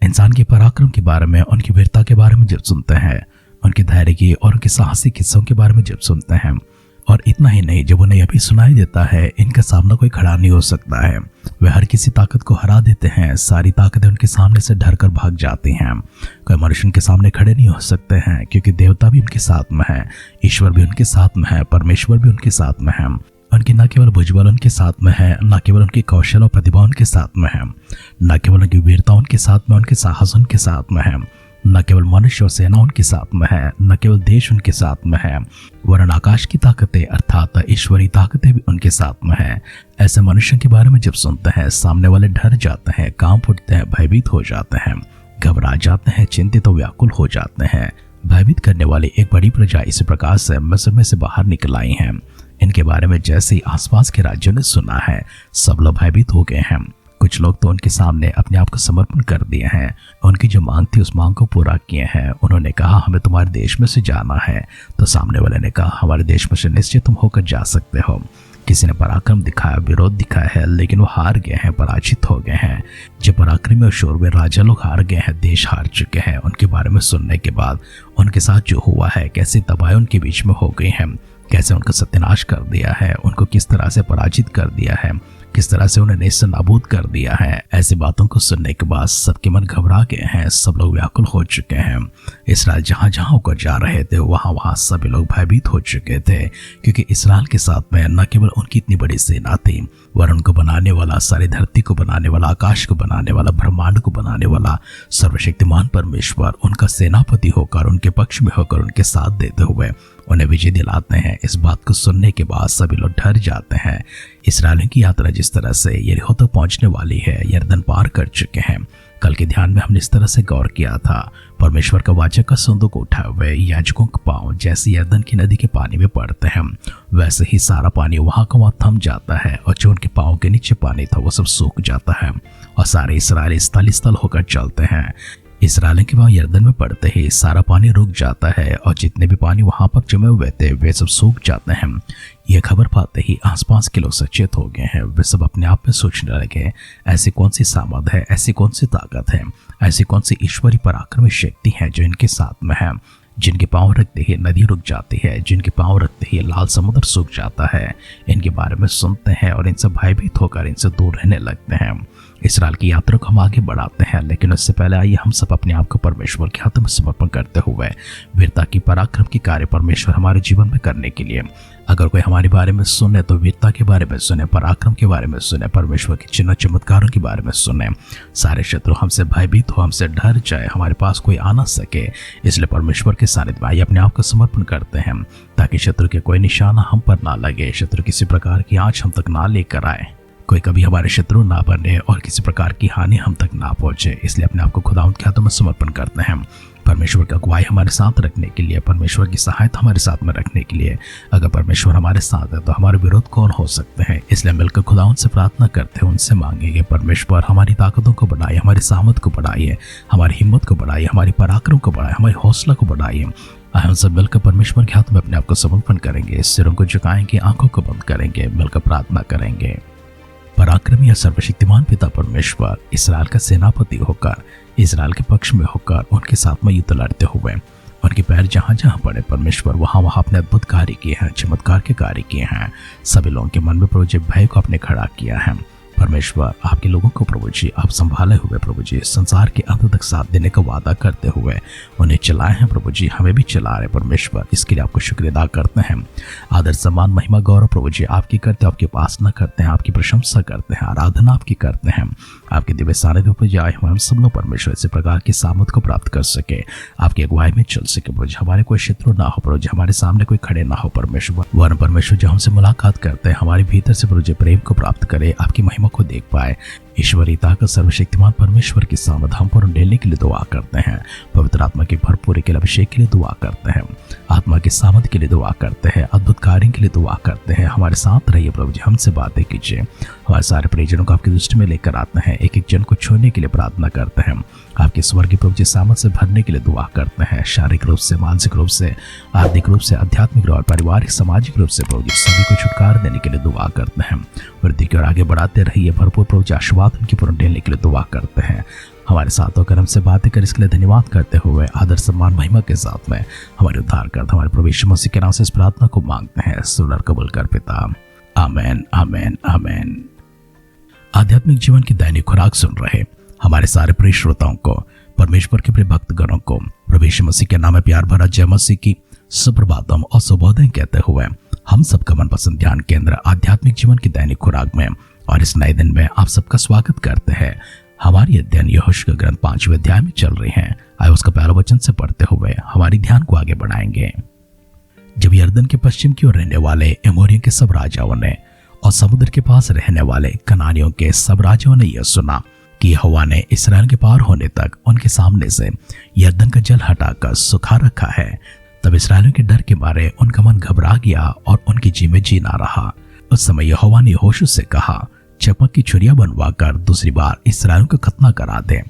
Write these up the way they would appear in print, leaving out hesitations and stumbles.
इंसान के पराक्रम के बारे में, उनकी वीरता के बारे में जब सुनते हैं, उनके धैर्य की और उनके साहसिक किस्सों के बारे में जब सुनते हैं, और इतना ही नहीं, जब उन्हें यह भी सुनाई देता है इनका सामना कोई खड़ा नहीं हो सकता है, वे हर किसी ताकत को हरा देते हैं, सारी ताकतें उनके सामने से डर कर भाग जाती हैं। कोई मनुष्य उनके सामने खड़े नहीं हो सकते हैं, क्योंकि देवता भी उनके साथ में है, ईश्वर भी उनके साथ में है, परमेश्वर भी उनके साथ में है। उनकी न केवल भुजबल उनके साथ में है, न केवल उनकी कौशल और प्रतिभा उनके साथ में है, न केवल उनकी वीरता उनके साथ में, उनके साहस उनके साथ में है, न केवल मनुष्य और सेना उनके साथ में है, न केवल देश उनके साथ में है, वरन आकाश की ताकतें अर्थात ईश्वरी ताकतें भी उनके साथ में है। ऐसे मनुष्य के बारे में जब सुनते हैं, सामने वाले डर जाते हैं, कांप उठते हैं, भयभीत हो जाते हैं, घबरा जाते हैं, चिंतित और व्याकुल हो जाते हैं। भयभीत करने वाली एक बड़ी प्रजा इस प्रकार से मिस्र में से बाहर निकल आई है। इनके बारे में जैसे ही आसपास के राज्यों ने सुना है, सब लोग भयभीत हो गए हैं। कुछ लोग तो उनके सामने अपने आप को समर्पण कर दिए हैं, उनकी जो मांग थी उस मांग को पूरा किए हैं। उन्होंने कहा हमें तुम्हारे देश में से जाना है, तो सामने वाले ने कहा हमारे देश में से निश्चय तुम होकर जा सकते हो। किसी ने पराक्रम दिखाया, विरोध दिखाया है, लेकिन वो हार गए हैं, पराजित हो गए हैं। जो पराक्रमी और शूरवीर राजा लोग हार गए हैं, देश हार चुके हैं। उनके बारे में सुनने के बाद उनके साथ जो हुआ है, कैसी तबाही उनके बीच में हो गई है, कैसे उनका सत्यानाश कर दिया है, उनको किस तरह से पराजित कर दिया है, किस तरह से उन्हें नेस्त नाबूद कर दिया है, ऐसी बातों को सुनने के बाद सबके मन घबरा गए हैं, सब लोग व्याकुल हो चुके हैं। इसराइल जहां जहां होकर जा रहे थे वहां वहां सभी लोग भयभीत हो चुके थे, क्योंकि इसराइल के साथ में न केवल उनकी इतनी बड़ी सेना थी, वरन उनको बनाने वाला, सारी धरती को बनाने वाला, आकाश को बनाने वाला, ब्रह्मांड को बनाने वाला सर्वशक्तिमान परमेश्वर उनका सेनापति होकर, उनके पक्ष में होकर, उनके साथ देते हुए उन्हें विजय दिलाते हैं। इस बात को सुनने के बाद सभी लोग डर जाते हैं। इस्राएलियों की यात्रा जिस तरह से यरीहो तक पहुंचने वाली है, यरदन पार कर चुके हैं। कल के ध्यान में हमने इस तरह से गौर किया था, परमेश्वर का वाचा का संदूक उठाए हुए याजकों के पांव जैसे यरदन की नदी के पानी में पड़ते हैं, वैसे ही सारा पानी वहां का वहां थम जाता है, और जो उनके पांव के नीचे पानी था वो सब सूख जाता है, और सारे इसराइली स्थल स्थल होकर चलते हैं। इसराइल के वहां यरदन में पड़ते ही सारा पानी रुक जाता है, और जितने भी पानी वहां पर जमे हुए थे वे सब सूख जाते हैं। यह खबर पाते ही आसपास के लोग सचेत हो गए हैं। वे सब अपने आप में सोचने लगे, ऐसी कौन सी सामर्थ है, ऐसी कौन सी ताकत है, ऐसी कौन सी ईश्वरी पराक्रमी शक्ति है जो इनके साथ में है, जिनके पांव रखते ही नदी रुक जाती है, जिनके पांव रखते ही लाल समुद्र सूख जाता है। इनके बारे में सुनते हैं और इनसे भयभीत होकर इनसे दूर रहने लगते हैं। इसराइल की यात्रा को हम आगे बढ़ाते हैं, लेकिन उससे पहले आइए हम सब अपने आप को परमेश्वर के हाथों में समर्पण करते हुए वीरता की, पराक्रम की कार्य परमेश्वर हमारे जीवन में करने के लिए, अगर कोई हमारे बारे में सुने तो वीरता के बारे में सुने, पराक्रम के बारे में सुने, परमेश्वर के चिन्ह चमत्कारों के बारे में सुने। सारे शत्रु हमसे भयभीत हो, हमसे डर जाए, हमारे पास कोई आ ना सके। इसलिए परमेश्वर के सानिध्य में आइए अपने आप को समर्पण करते हैं, ताकि शत्रु के कोई निशाना हम पर ना लगे, शत्रु किसी प्रकार की आँच हम तक ना लेकर आए, कोई कभी हमारे शत्रु ना बने और किसी प्रकार की हानि हम तक ना पहुंचे। इसलिए अपने आप को खुदावंद के हाथों में समर्पण करते हैं, परमेश्वर का अगुवाई हमारे साथ रखने के लिए, परमेश्वर की सहायता हमारे साथ में रखने के लिए। अगर परमेश्वर हमारे साथ है तो हमारे विरोध कौन हो सकते हैं। इसलिए मिलकर खुदावंद से प्रार्थना करते हैं, उनसे मांगेंगे, परमेश्वर हमारी ताकतों को बढ़ाइए, हमारी सामर्थ को बढ़ाइए, हमारी हिम्मत को बढ़ाइए, हमारी पराक्रम को बढ़ाइए, हमारी हौसला को बढ़ाइए। हम सब मिलकर परमेश्वर के हाथ में अपने आप को समर्पण करेंगे, सिरों को झुकाएंगे, आंखों को बंद करेंगे, मिलकर प्रार्थना करेंगे। पराक्रमी या सर्वशक्तिमान पिता परमेश्वर इसराइल का सेनापति होकर, इसराइल के पक्ष में होकर, उनके साथ में युद्ध लड़ते हुए उनके पैर जहां जहां पड़े परमेश्वर वहां वहां अपने अद्भुत कार्य किए हैं, चमत्कार के कार्य किए हैं। सभी लोगों के मन में प्रभु जी भय को आपने खड़ा किया है। परमेश्वर आपके लोगों को प्रभु जी आप संभाले हुए प्रभु जी संसार के अंत तक साथ देने का वादा करते हुए उन्हें चलाए हैं प्रभु जी, हमें भी चला रहे परमेश्वर। इसके लिए आपको शुक्रिया अदा करते हैं। आदर सम्मान महिमा गौरव प्रभु जी आपकी करते हैं, आपकी उपासना करते हैं, आपकी प्रशंसा करते हैं, आराधना आपकी करते हैं। आपके दिव्य सानिध्य पर जाए हम सब लोग परमेश्वर इसी प्रकार की सामर्थ को प्राप्त कर सके, आपकी अगुवाई में चल सके प्रभु जी। हमारे कोई शत्रु ना हो प्रभु जी, हमारे सामने कोई खड़े ना हो परमेश्वर। वरन परमेश्वर जो हमसे मुलाकात करते हैं हमारे भीतर से प्रभु जी प्रेम को प्राप्त करे, आपकी महिमा को देख पाए। ईश्वरी ताकत सर्वशक्तिमान परमेश्वर की सामर्थ हम पर ढेलने के लिए दुआ करते हैं। पवित्र आत्मा की भरपूरी के लिए, अभिषेक के लिए दुआ करते हैं, आत्मा की सामर्थ के लिए दुआ करते हैं, अद्भुत कार्यों के लिए दुआ करते हैं। हमारे साथ रहिए प्रभु जी, हमसे बातें कीजिए। हमारे सारे परिजनों को आपकी दृष्टि में लेकर आते हैं, एक एक जन को छूने के लिए प्रार्थना करते हैं। आपके स्वर्गीय प्रभु जी सामर्थ से भरने के लिए दुआ करते हैं। शारीरिक रूप से, मानसिक रूप से, आर्थिक रूप से, आध्यात्मिक और पारिवारिक सामाजिक रूप से प्रभु जी सभी को छुटकारा देने के लिए दुआ करते हैं। वृद्धि की ओर आगे बढ़ाते रहिए, भरपूर प्रभु जी आशीर्वाद उनकी पूर्ण देने के लिए दुआ करते हैं। हमारे साथ होकर हमसे बातें कर, इसके लिए धन्यवाद करते हुए आदर सम्मान महिमा के साथ में हमारे उद्धारकर्ता हमारे प्रभु यीशु मसीह के नाम से इस प्रार्थना को मांगते हैं। सुन और कबूल कर पिता, आमेन आमेन आमेन। आध्यात्मिक जीवन की दैनिक खुराक सुन रहे हमारे सारे प्रिय श्रोताओं को, परमेश्वर के प्रिय भक्तगणों को प्रभु यीशु मसीह के नाम में प्यार भरा जय मसीह की सुप्रभातम और शुभोदय कहते हुए हम सबका मनपसंद ध्यान केंद्र आध्यात्मिक जीवन की दैनिक खुराक में और इस नए दिन में आप सबका स्वागत करते हैं। हमारी अध्ययन यहोशू का ग्रंथ 5वें अध्याय में चल रही है। आइए उसका पहला वचन से पढ़ते हुए हमारी ध्यान को आगे बढ़ाएंगे। जब यरदन के पश्चिम की ओर रहने वाले एमोरियों के सब राजाओं ने और समुद्र के पास रहने वाले कनानियों के सब राजाओं ने यह सुना कि यहोवा ने इस्राएल के पार होने तक उनके सामने से यरदन का जल हटाकर सुखा रखा है, तब इस्राएलियों के डर के मारे उनका मन घबरा गया और उनकी जी में जी ना रहा। उस समय यहोवा ने यहोशू से कहा, चकमक की छुरियां बनवाकर दूसरी बार इस्राएलियों का खतना करा दे।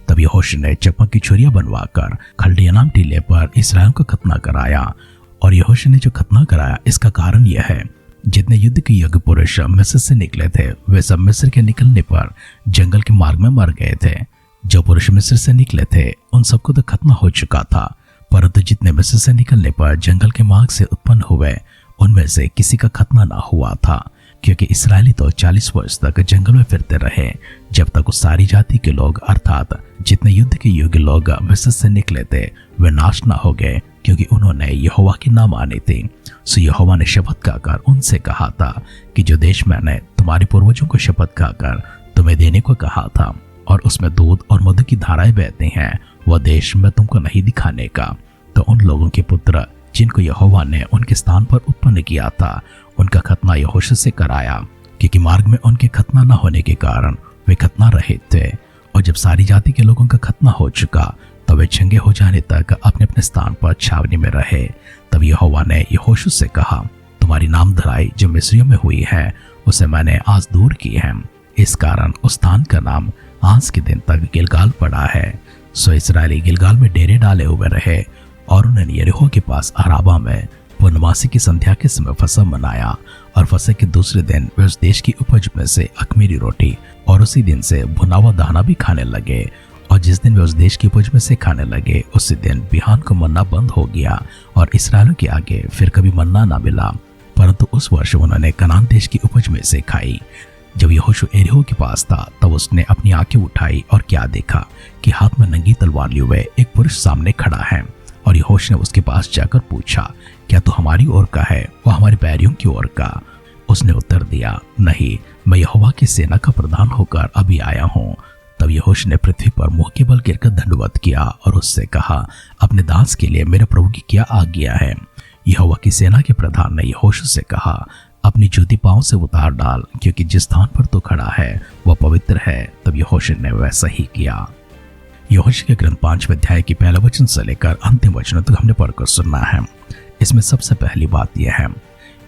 तब यहोशू ने चकमक की छुरियां बनवाकर खलडिया नाम टीले पर इस्राएलियों का खतना कराया। और यहोशू ने जो खतना कराया इसका कारण यह है, जितने युद्ध के योग्य पुरुष मिस्र से निकले थे वे सब मिस्र के निकलने पर जंगल के मार्ग में मर गए थे। जो पुरुष मिस्र से निकले थे उन सबको तो खतना हो चुका था, परंतु जितने मिस्र से निकलने पर जंगल के मार्ग से उत्पन्न हुए उनमें से किसी का खतना ना हुआ था, क्योंकि इस्राएली तो 40 वर्ष तक जंगल में फिरते रहे, जब तक उस सारी जाति के लोग अर्थात जितने युद्ध के योग्य लोग मिस्र से निकले थे वे नाश ना हो गए, क्योंकि उन्होंने यहोवा की ना मानी थी। सो यहोवा ने शपथ खाकर उनसे कहा था कि जो देश मैंने तुम्हारे पूर्वजों को शपथ खाकर तुम्हें देने को कहा था और उसमें दूध और मधु की धाराएं बहती हैं, वह देश मैं तुमको नहीं दिखाने का। तो उन लोगों के पुत्र जिनको यहोवा ने उनके स्थान पर उत्पन्न किया था उनका खतना यहोशू से कराया, क्योंकि मार्ग में उनके खतना न होने के कारण वे खतना रहित थे। और जब सारी जाति के लोगों का खतना हो चुका तब वे चंगे हो जाने तक अपने अपने स्थान पर छावनी में रहे। तब यहोवा ने यहोशू से कहा, तुम्हारी नाम धराई जो मिस्रियों में हुई है उसे मैंने आज दूर की है। इस कारण उस स्थान का नाम आज के दिन तक गिलगाल पड़ा है। सो इस्राएली गिलगाल में डेरे डाले हुए रहे और उन्होंने यरीहो के पास अराबा में पूर्णमासी की संध्या के समय फसह मनाया। और फसह के दूसरे दिन वे उस देश की उपज में से अख़मीरी रोटी और उसी दिन से भुना हुआ दाना भी खाने लगे। और जिस दिन वे उस देश की उपज में से खाने लगे उसी दिन बिहान को मन्ना बंद हो गया और इस्राएलियों के आगे फिर कभी मन्ना ना मिला, परंतु उस वर्ष उन्होंने कनान देश की उपज में से खाई। जब यहोशू यरीहो के पास था तब उसने अपनी आंखें उठाई और क्या देखा कि हाथ में नंगी तलवार लिए हुए एक पुरुष सामने खड़ा है। और यहोशू ने उसके पास जाकर पूछा, क्या तू हमारी ओर का है वह हमारे बैरियों की ओर का? उसने उत्तर दिया, नहीं, मैं यहोवा की सेना का प्रधान होकर अभी आया हूँ। तब यहोशू ने पृथ्वी पर मुंह के बल गिरकर दंडवत किया और उससे कहा, अपने दास के लिए मेरे प्रभु की क्या आज्ञा है? यहोवा की सेना के प्रधान ने यहोशू से कहा, अपनी जूती पांव से उतार डाल, क्योंकि जिस स्थान पर तू खड़ा है वह पवित्र है। तब यहोशू ने वैसा ही किया। यहोशू के ग्रंथ 5वें अध्याय की पहला वचन से लेकर अंतिम वचनों तक हमने पढ़कर सुनना है। इसमें सबसे पहली बात यह है,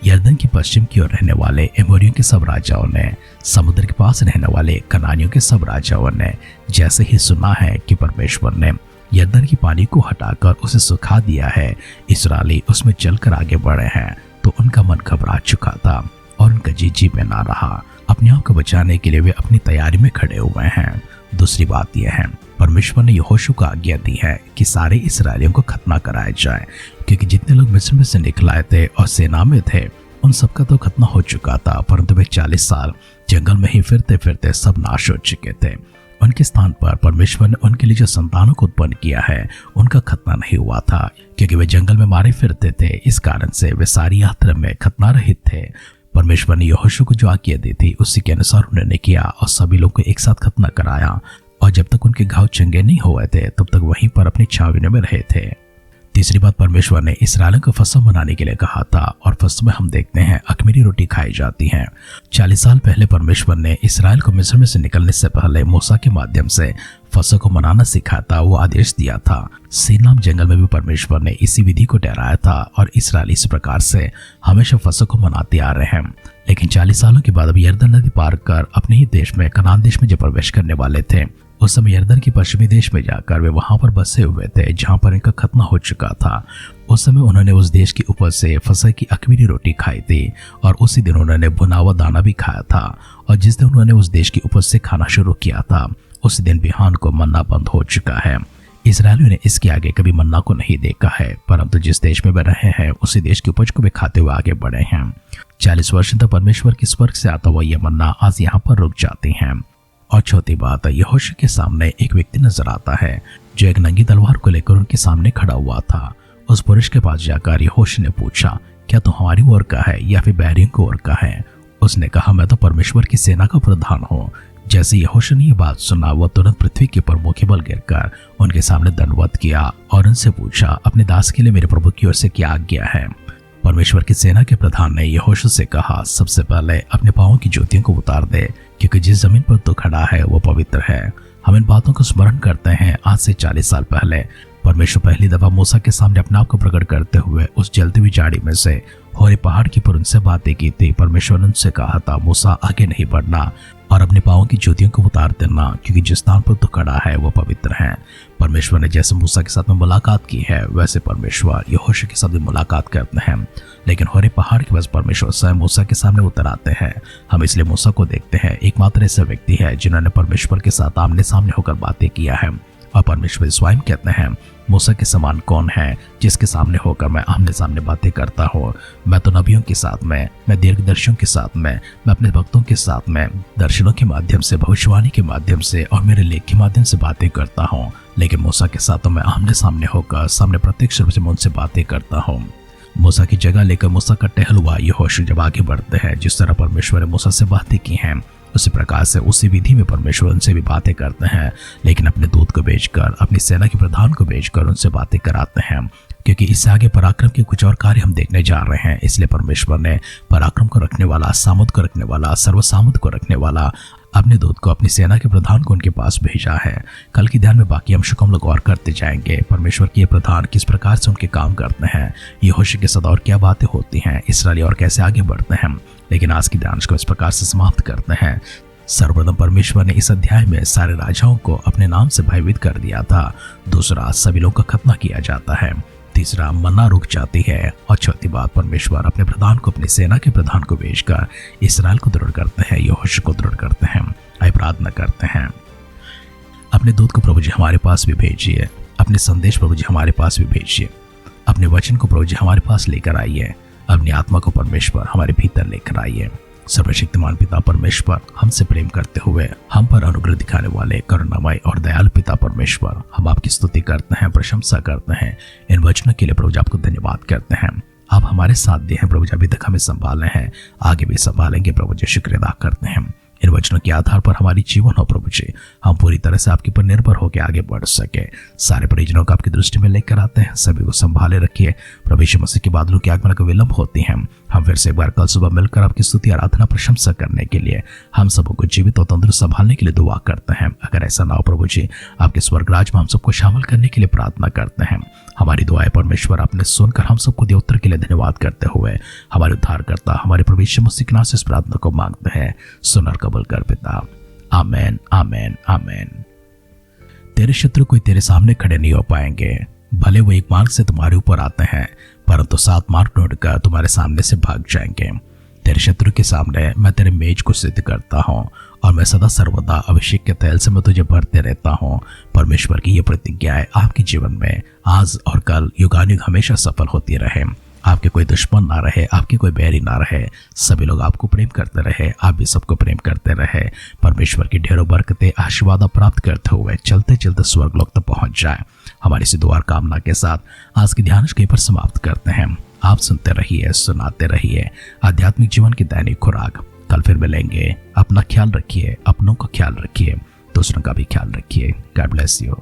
यरदन की पश्चिम की ओर रहने वाले एमोरियों के सब राजाओं ने, समुद्र के पास रहने वाले कनानियों के सब राजाओं ने जैसे ही सुना है कि परमेश्वर ने यरदन की पानी को हटाकर उसे सुखा दिया है, इस्राएली उसमें चलकर आगे बढ़े हैं, तो उनका मन घबरा चुका था और उनका जी में ना रहा। अपने आप को बचाने के लिए वे अपनी तैयारी में खड़े हुए हैं। दूसरी बात यह है, परमेश्वर ने यहोशू को आज्ञा दी है कि सारे इस्राएलियों को खतना कराया जाए, क्योंकि जितने लोग मिस्र में से निकल आए थे और सेना में थे उन सबका तो खतना हो चुका था, परंतु वे 40 साल जंगल में ही फिरते फिरते सब नाश हो चुके थे। उनके स्थान पर परमेश्वर ने उनके लिए जो संतानों को उत्पन्न किया है उनका खतना नहीं हुआ था, क्योंकि वे जंगल में मारे फिरते थे। इस कारण से वे सारी यात्रा में खतना रहित थे। परमेश्वर ने यहोशू को जो आज्ञा दी थी उसी के अनुसार उन्होंने किया और सभी लोगों को एक साथ खतना कराया। और जब तक उनके घाव चंगे नहीं हुए थे तब तक वहीं पर अपनी छावनी में रहे थे। तीसरी बात, परमेश्वर ने इस्राएलियों को फसह मनाने के लिए कहा था और फसह में हम देखते हैं अख़मीरी रोटी खाई जाती है। 40 साल पहले परमेश्वर ने इस्राएल को मिस्र में से निकलने से पहले मूसा के माध्यम से फसह को मनाना सिखाता वो आदेश दिया था। सीन नाम जंगल में भी परमेश्वर ने इसी विधि को ठहराया था और इस्राएली इस प्रकार से हमेशा फसह को मनाते आ रहे हैं। लेकिन 40 सालों के बाद अब यरदन नदी पार कर अपने ही देश में कनान देश में जब प्रवेश करने वाले थे उस समय यरदन के पश्चिमी देश में जाकर वे वहां पर बसे हुए थे जहां पर इनका खतना हो चुका था। उस समय उन्होंने उस देश की उपज से फसह की अख़मीरी रोटी खाई थी और उसी दिन उन्होंने भुना हुआ दाना भी खाया था। और जिस दिन उन्होंने उस देश की उपज से खाना शुरू किया था उस दिन बिहान को मन्ना बंद हो चुका है। इजरायलियों ने इसके आगे कभी मन्ना को नहीं देखा है, परंतु जिस देश में वे रहे हैं उसी देश की उपज को वे खाते हुए आगे बढ़े हैं। 40 वर्ष तक परमेश्वर के स्वर्ग से आता हुआ यह मन्ना आज यहाँ पर रुक जाती है। और चौथी बात, यहोशू के सामने एक व्यक्ति नजर आता है जो एक नंगी तलवार को लेकर उनके सामने खड़ा हुआ था। उस पुरुष के पास जाकर यहोशू ने पूछा, क्या तू हमारी ओर का है या फिर बैरियों की ओर का है? उसने कहा, मैं तो परमेश्वर की सेना का प्रधान हूँ। जैसे यहोशू ने यह बात सुना, वह तुरंत पृथ्वी के ऊपर मुंह के बल गिरकर उनके सामने दंडवत किया और उनसे पूछा, अपने दास के लिए मेरे प्रभु की ओर से क्या आज्ञा है? परमेश्वर की सेना के प्रधान ने यहोशू से कहा, सबसे पहले अपने पांवों की जूतियों को उतार दे, क्योंकि जिस जमीन पर तू खड़ा है वो पवित्र है। हम इन बातों को स्मरण करते हैं। आज से 40 साल पहले परमेश्वर पहली दफा मूसा के सामने अपने आप को प्रकट करते हुए उस जलती हुई झाड़ी में से होरे पहाड़ की पर उनसे बातें की थी। परमेश्वर ने उनसे कहा था, मूसा आगे नहीं बढ़ना और अपने पांवों की जूतियों को उतार देना, क्योंकि जिस स्थान पर तू खड़ा है वो पवित्र है। परमेश्वर ने जैसे मूसा के साथ में मुलाकात की है, वैसे परमेश्वर यहोशू के साथ भी मुलाकात करते हैं। लेकिन होरे पहाड़ के पास परमेश्वर स्वयं मूसा के सामने उतर आते हैं। हम इसलिए मूसा को देखते हैं, एकमात्र ऐसा व्यक्ति है जिन्होंने परमेश्वर के साथ आमने सामने होकर बातें किया है। और परमेश्वर स्वयं कहते हैं, मूसा के समान कौन है जिसके सामने होकर मैं आमने सामने बातें करता हूँ? मैं तो नबियों के साथ में, मैं दीर्घदर्शियों के साथ में, मैं अपने भक्तों के साथ में दर्शनों के माध्यम से, भविष्यवाणी के माध्यम से और मेरे लेख के माध्यम से बातें करता हूँ। लेकिन मूसा के साथ तो मैं आमने सामने होकर सामने प्रत्यक्ष रूप से मैं उनसे बातें करता हूँ। मूसा की जगह लेकर मूसा का टहलुआ यहोशू जब आगे बढ़ते हैं, जिस तरह परमेश्वर ने मूसा से बातें की हैं, उसी प्रकार से उसी विधि में परमेश्वर उनसे भी बातें करते हैं, लेकिन अपने दूत को भेजकर, अपनी सेना के प्रधान को भेजकर उनसे बातें कराते हैं। क्योंकि इससे आगे पराक्रम के कुछ और कार्य हम देखने जा रहे हैं। इसलिए परमेश्वर ने पराक्रम को रखने वाला, सामर्थ को रखने वाला, सर्वसामर्थ को रखने वाला अपने दूत को, अपनी सेना के प्रधान को उनके पास भेजा है। कल के ध्यान में बाकी अंशों को हम लोग और करते जाएंगे। परमेश्वर के प्रधान किस प्रकार से उनके काम करते हैं, यहोशू के साथ और क्या बातें होती हैं, इसराइली और कैसे आगे बढ़ते हैं। लेकिन आज की ध्यान को इस प्रकार से समाप्त करते हैं। सर्वप्रथम परमेश्वर ने इस अध्याय में सारे राजाओं को अपने नाम से भयभीत कर दिया था। दूसरा, सभी लोगों का खतना किया जाता है। तीसरा, मन्ना रुक जाती है। और चौथी बात, परमेश्वर अपने प्रधान को, अपनी सेना के प्रधान को भेजकर इसराइल को दृढ़ करते हैं, यहोशू को दृढ़ करते हैं। आइए प्रार्थना करते हैं। अपने दूत को प्रभु जी हमारे पास भी भेजिए, अपने संदेश प्रभु जी हमारे पास भी भेजिए, अपने वचन को प्रभु जी हमारे पास लेकर आइए, अपनी आत्मा को परमेश्वर हमारे भीतर लेकर आइए। सर्वशक्तिमान पिता परमेश्वर, हमसे प्रेम करते हुए हम पर अनुग्रह दिखाने वाले करुणामय और दयालु पिता परमेश्वर, हम आपकी स्तुति करते हैं, प्रशंसा करते हैं। इन वचनों के लिए प्रभु जी आपको धन्यवाद करते हैं। आप हमारे साथ दिए हैं प्रभु जी, अभी तक हमें संभाले हैं, आगे भी संभालेंगे प्रभु जी, शुक्र अदा करते हैं। इन वचनों के आधार पर हमारी जीवन हो प्रभु जी, हम पूरी तरह से आपके ऊपर निर्भर होकर आगे बढ़ सके। सारे परिजनों को आपकी दृष्टि में लेकर आते हैं, सभी को संभाले रखिए। प्रभु यीशु मसीह के बादलों की आगमन का विलंब होती है। हम फिर से एक बार कल सुबह मिलकर आपकी स्तुति, आराधना, प्रशंसा करने के लिए, हम सबको जीवित और तंदुरुस्त संभालने के लिए दुआ करते हैं। अगर ऐसा ना हो प्रभु जी, आपके स्वर्ग राज में हम सबको शामिल करने के लिए प्रार्थना करते हैं। हमारी दुआएं परमेश्वर आपने सुनकर हम सबको दिए उत्तर के लिए धन्यवाद करते हुए हमारे उद्धारकर्ता, हमारे प्रभु यीशु मसीह के नाम से इस प्रार्थना को मांगते हैं। सुन और कबूल कर पिता। आमेन, आमेन, आमेन। तेरे शत्रु कोई तेरे सामने खड़े नहीं हो पाएंगे। भले वो एक मार्ग से तुम्हारे ऊपर आते हैं, परंतु 7 मार्ग ढूंढकर तुम्हारे सामने से भाग जाएंगे। तेरे शत्रु के सामने मैं तेरे मेज को सिद्ध करता हूँ और मैं सदा सर्वदा अभिषेक के तेल से मैं तुझे भरते रहता हूँ। परमेश्वर की ये प्रतिज्ञाएं आपके जीवन में आज और कल, युगानुयुग हमेशा सफल होती रहे। आपके कोई दुश्मन ना रहे, आपके कोई बैरी ना रहे, सभी लोग आपको प्रेम करते रहे, आप भी सबको प्रेम करते रहे। परमेश्वर की ढेरों बरकतें, आशीर्वाद प्राप्त करते हुए चलते चलते स्वर्ग लोक तक पहुंच जाए। हमारी सी दुआ कामना के साथ आज की ध्यान के पर समाप्त करते हैं। आप सुनते रहिए, सुनाते रहिए आध्यात्मिक जीवन की दैनिक खुराक। कल फिर मिलेंगे। अपना ख्याल रखिए, अपनों का ख्याल रखिए, दूसरों का भी ख्याल रखिए। God bless you.